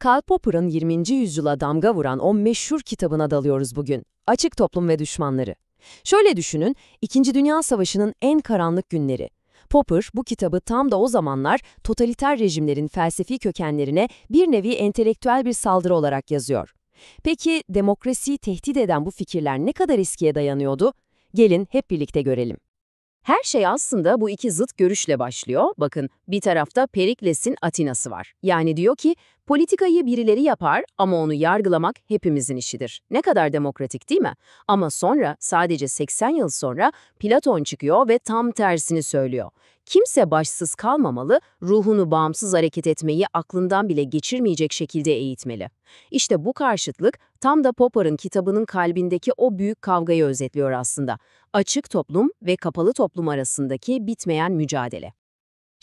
Karl Popper'ın 20. yüzyıla damga vuran o meşhur kitabına dalıyoruz bugün. Açık Toplum ve Düşmanları. Şöyle düşünün, İkinci Dünya Savaşı'nın en karanlık günleri. Popper bu kitabı tam da o zamanlar totaliter rejimlerin felsefi kökenlerine bir nevi entelektüel bir saldırı olarak yazıyor. Peki demokrasiyi tehdit eden bu fikirler ne kadar eskiye dayanıyordu? Gelin hep birlikte görelim. Her şey aslında bu iki zıt görüşle başlıyor. Bakın, bir tarafta Perikles'in Atinası var. Yani diyor ki, politikayı birileri yapar ama onu yargılamak hepimizin işidir. Ne kadar demokratik değil mi? Ama sonra, sadece 80 yıl sonra Platon çıkıyor ve tam tersini söylüyor. Kimse başsız kalmamalı, ruhunu bağımsız hareket etmeyi aklından bile geçirmeyecek şekilde eğitmeli. İşte bu karşıtlık tam da Popper'ın kitabının kalbindeki o büyük kavgayı özetliyor aslında. Açık toplum ve kapalı toplum arasındaki bitmeyen mücadele.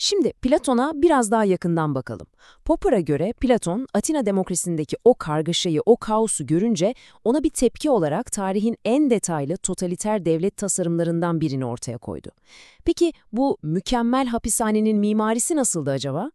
Şimdi Platon'a biraz daha yakından bakalım. Popper'a göre Platon, Atina demokrasisindeki o kargaşayı, o kaosu görünce ona bir tepki olarak tarihin en detaylı totaliter devlet tasarımlarından birini ortaya koydu. Peki bu mükemmel hapishanenin mimarisi nasıldı acaba?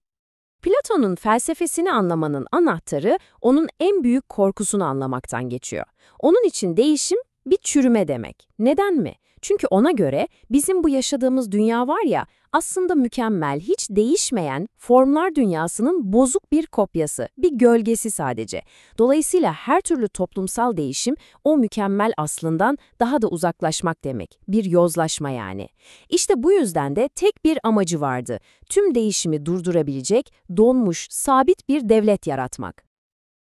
Platon'un felsefesini anlamanın anahtarı onun en büyük korkusunu anlamaktan geçiyor. Onun için değişim bir çürüme demek. Neden mi? Çünkü ona göre bizim bu yaşadığımız dünya var ya, aslında mükemmel, hiç değişmeyen formlar dünyasının bozuk bir kopyası, bir gölgesi sadece. Dolayısıyla her türlü toplumsal değişim o mükemmel aslından daha da uzaklaşmak demek, bir yozlaşma yani. İşte bu yüzden de tek bir amacı vardı, tüm değişimi durdurabilecek, donmuş, sabit bir devlet yaratmak.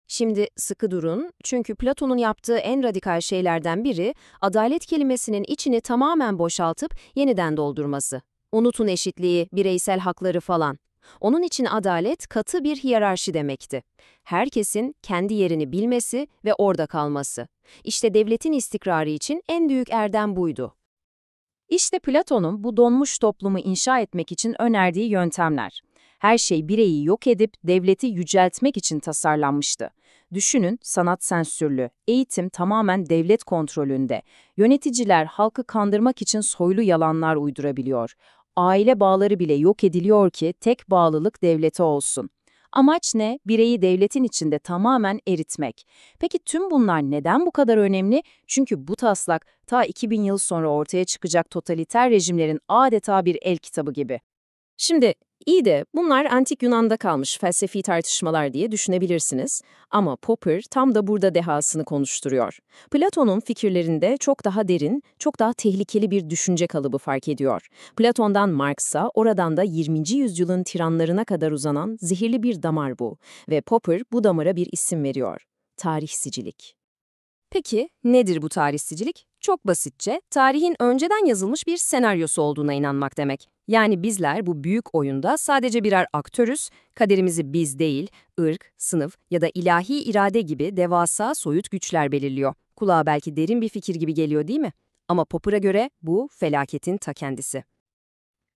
Şimdi sıkı durun, çünkü Platon'un yaptığı en radikal şeylerden biri, adalet kelimesinin içini tamamen boşaltıp yeniden doldurması. Unutun eşitliği, bireysel hakları falan. Onun için adalet katı bir hiyerarşi demekti. Herkesin kendi yerini bilmesi ve orada kalması. İşte devletin istikrarı için en büyük erdem buydu. İşte Platon'un bu donmuş toplumu inşa etmek için önerdiği yöntemler. Her şey bireyi yok edip devleti yüceltmek için tasarlanmıştı. Düşünün, sanat sensürlü, eğitim tamamen devlet kontrolünde. Yöneticiler halkı kandırmak için soylu yalanlar uydurabiliyor. Aile bağları bile yok ediliyor ki tek bağlılık devlete olsun. Amaç ne? Bireyi devletin içinde tamamen eritmek. Peki tüm bunlar neden bu kadar önemli? Çünkü bu taslak ta 2000 yıl sonra ortaya çıkacak totaliter rejimlerin adeta bir el kitabı gibi. Şimdi iyi de bunlar antik Yunan'da kalmış felsefi tartışmalar diye düşünebilirsiniz. Ama Popper tam da burada dehasını konuşturuyor. Platon'un fikirlerinde çok daha derin, çok daha tehlikeli bir düşünce kalıbı fark ediyor. Platon'dan Marx'a, oradan da 20. yüzyılın tiranlarına kadar uzanan zehirli bir damar bu. Ve Popper bu damara bir isim veriyor: tarihsicilik. Peki nedir bu tarihsicilik? Çok basitçe, tarihin önceden yazılmış bir senaryosu olduğuna inanmak demek. Yani bizler bu büyük oyunda sadece birer aktörüz, kaderimizi biz değil, ırk, sınıf ya da ilahi irade gibi devasa soyut güçler belirliyor. Kulağa belki derin bir fikir gibi geliyor değil mi? Ama Popper'a göre bu felaketin ta kendisi.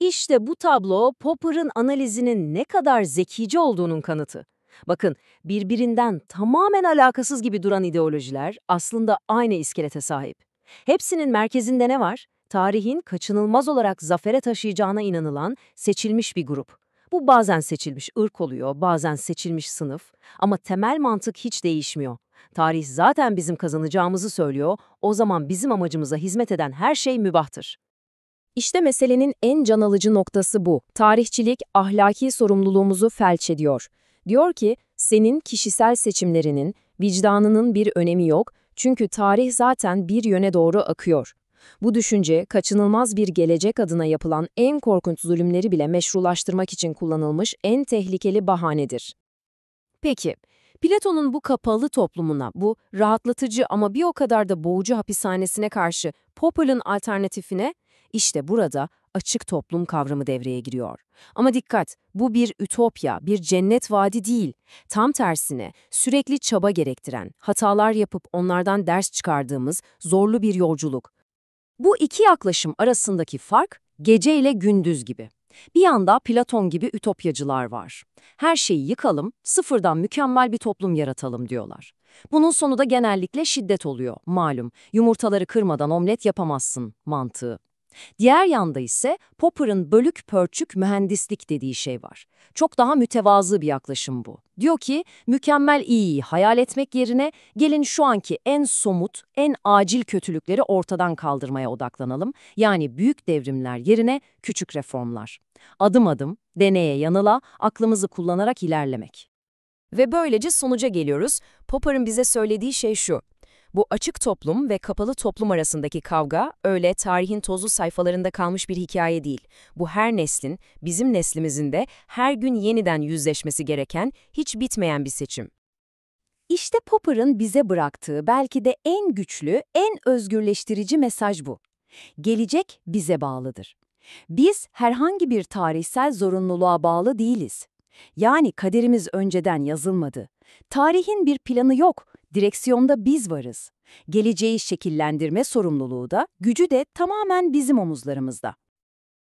İşte bu tablo Popper'ın analizinin ne kadar zekice olduğunun kanıtı. Bakın, birbirinden tamamen alakasız gibi duran ideolojiler aslında aynı iskelete sahip. Hepsinin merkezinde ne var? Tarihin kaçınılmaz olarak zafere taşıyacağına inanılan seçilmiş bir grup. Bu bazen seçilmiş ırk oluyor, bazen seçilmiş sınıf, ama temel mantık hiç değişmiyor. Tarih zaten bizim kazanacağımızı söylüyor, o zaman bizim amacımıza hizmet eden her şey mübahtır. İşte meselenin en can alıcı noktası bu. Tarihçilik ahlaki sorumluluğumuzu felç ediyor. Diyor ki, senin kişisel seçimlerinin, vicdanının bir önemi yok, çünkü tarih zaten bir yöne doğru akıyor. Bu düşünce, kaçınılmaz bir gelecek adına yapılan en korkunç zulümleri bile meşrulaştırmak için kullanılmış en tehlikeli bahanedir. Peki, Platon'un bu kapalı toplumuna, bu rahatlatıcı ama bir o kadar da boğucu hapishanesine karşı Popper'ın alternatifine, işte burada açık toplum kavramı devreye giriyor. Ama dikkat, bu bir ütopya, bir cennet vaadi değil. Tam tersine sürekli çaba gerektiren, hatalar yapıp onlardan ders çıkardığımız zorlu bir yolculuk. Bu iki yaklaşım arasındaki fark gece ile gündüz gibi. Bir yanda Platon gibi ütopyacılar var. Her şeyi yıkalım, sıfırdan mükemmel bir toplum yaratalım diyorlar. Bunun sonu da genellikle şiddet oluyor, malum. Yumurtaları kırmadan omlet yapamazsın mantığı. Diğer yanda ise Popper'ın bölük pörçük mühendislik dediği şey var. Çok daha mütevazı bir yaklaşım bu. Diyor ki mükemmel iyiyi hayal etmek yerine gelin şu anki en somut, en acil kötülükleri ortadan kaldırmaya odaklanalım. Yani büyük devrimler yerine küçük reformlar. Adım adım, deneye yanıla, aklımızı kullanarak ilerlemek. Ve böylece sonuca geliyoruz. Popper'ın bize söylediği şey şu: bu açık toplum ve kapalı toplum arasındaki kavga öyle tarihin tozlu sayfalarında kalmış bir hikaye değil. Bu her neslin, bizim neslimizin de her gün yeniden yüzleşmesi gereken, hiç bitmeyen bir seçim. İşte Popper'ın bize bıraktığı belki de en güçlü, en özgürleştirici mesaj bu. Gelecek bize bağlıdır. Biz herhangi bir tarihsel zorunluluğa bağlı değiliz. Yani kaderimiz önceden yazılmadı. Tarihin bir planı yok, direksiyonda biz varız. Geleceği şekillendirme sorumluluğu da, gücü de tamamen bizim omuzlarımızda.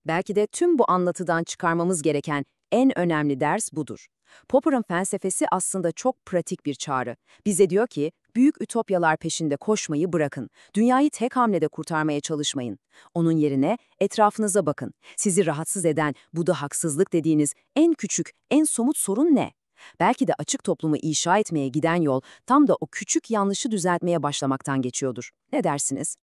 Belki de tüm bu anlatıdan çıkarmamız gereken en önemli ders budur. Popper'ın felsefesi aslında çok pratik bir çağrı. Bize diyor ki, büyük ütopyalar peşinde koşmayı bırakın. Dünyayı tek hamlede kurtarmaya çalışmayın. Onun yerine etrafınıza bakın. Sizi rahatsız eden, bu da haksızlık dediğiniz en küçük, en somut sorun ne? Belki de açık toplumu inşa etmeye giden yol tam da o küçük yanlışı düzeltmeye başlamaktan geçiyordur. Ne dersiniz?